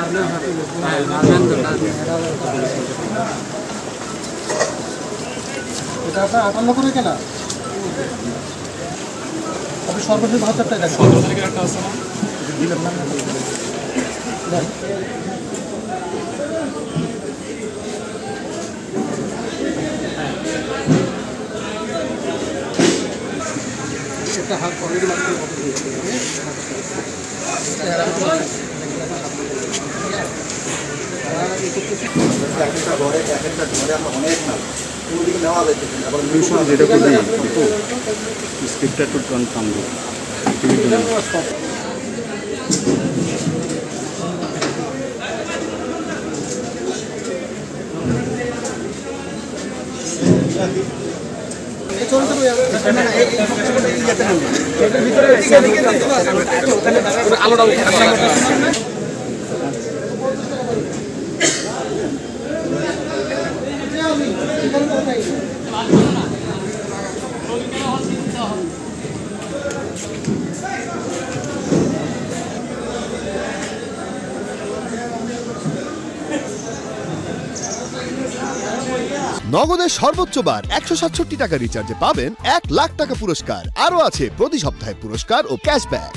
এটা আপনার 58 করে কেনা আপনি সর্বশেষ 72টায় দেখেন একটা আছে না একটা হাত অলরেডি মাত্র যেটা করবি স্ক্রিপ্টটা একটু কনফার্ম আলোটা নগদের সর্বোচ্চ বার 167 টাকা রিচার্জে পাবেন 1 লাখ টাকা পুরস্কার। আরও আছে প্রতি সপ্তাহে পুরস্কার ও ক্যাশব্যাক।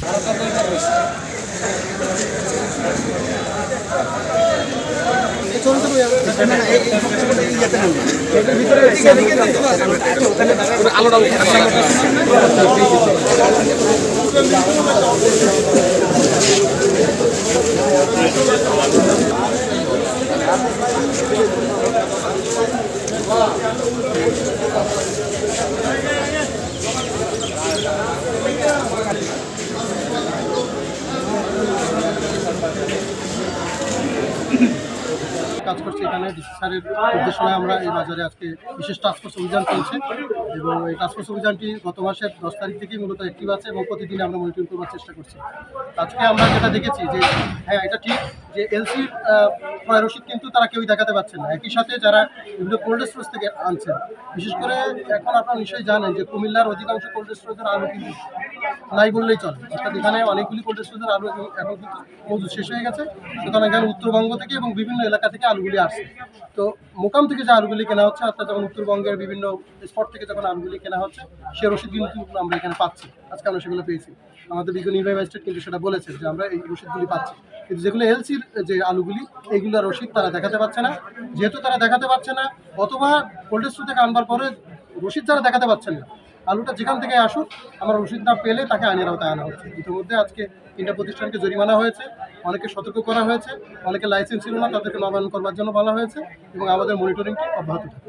কাজ করছে এখানে ডিসি স্যারের নির্দেশনায় আমরা এই বাজারে আজকে বিশেষ টাস্কফোর্স অভিযান চলছে এবং এই টাস্কফোর্স অভিযানটি গত মাসের 10 তারিখ থেকেই মূলত অ্যাক্টিভ আছে এবং প্রতিদিন আমরা মনিটরিং করবার চেষ্টা করছি। আজকে আমরা যেটা দেখেছি যে হ্যাঁ এটা ঠিক যে এলসির ক্রয় রসিদ কিন্তু তারা কেউই দেখাতে পারছে না। একই সাথে যারা বিভিন্ন কোল্ড স্টোরেজ থেকে আনছেন, বিশেষ করে এখন আপনারা নিশ্চয়ই জানেন যে কুমিল্লার অধিকাংশ কোল্ড স্টোরেজের আলু কিন্তু নাই বললেই চলে, অর্থাৎ এখানে অনেকগুলি কোল্ড স্টোরেজের আলু এখন কিন্তু মজুদ শেষ হয়ে গেছে। সুতরাং এখানে উত্তরবঙ্গ থেকে এবং বিভিন্ন এলাকা থেকে আলুগুলি আসছে। তো মোকাম থেকে যে আলুগুলি কেনা হচ্ছে, অর্থাৎ যখন উত্তরবঙ্গের বিভিন্ন স্পট থেকে যখন আলুগুলি কেনা হচ্ছে সে রসিদ কিন্তু আমরা এখানে পাচ্ছি। আজকে আমরা সেগুলো পেয়েছি, আমাদের বিজ্ঞ নির্বাহী ম্যাজিস্ট্রেট কিন্তু সেটা বলেছে যে আমরা এই রসিদগুলি পাচ্ছি। কিন্তু যেগুলো এলসির যে আলুগুলি এইগুলোর রসিদ তারা দেখাতে পারছে না। যেহেতু তারা দেখাতে পারছে না অথবা কোল্ড স্টোর থেকে আনবার পরে রসিদ যারা দেখাতে পারছেন না, আলুটা যেখান থেকে আসুক আমরা রসিদ না পেলে তাকে আইনের আওতায় আনা হচ্ছে। ইতিমধ্যে আজকে 3টা প্রতিষ্ঠানকে জরিমানা হয়েছে, অনেকে সতর্ক করা হয়েছে, অনেকে লাইসেন্স ছিল না তাদেরকে নবায়ন করবার জন্য বলা হয়েছে এবং আমাদের মনিটরিংটি অব্যাহত থাকে।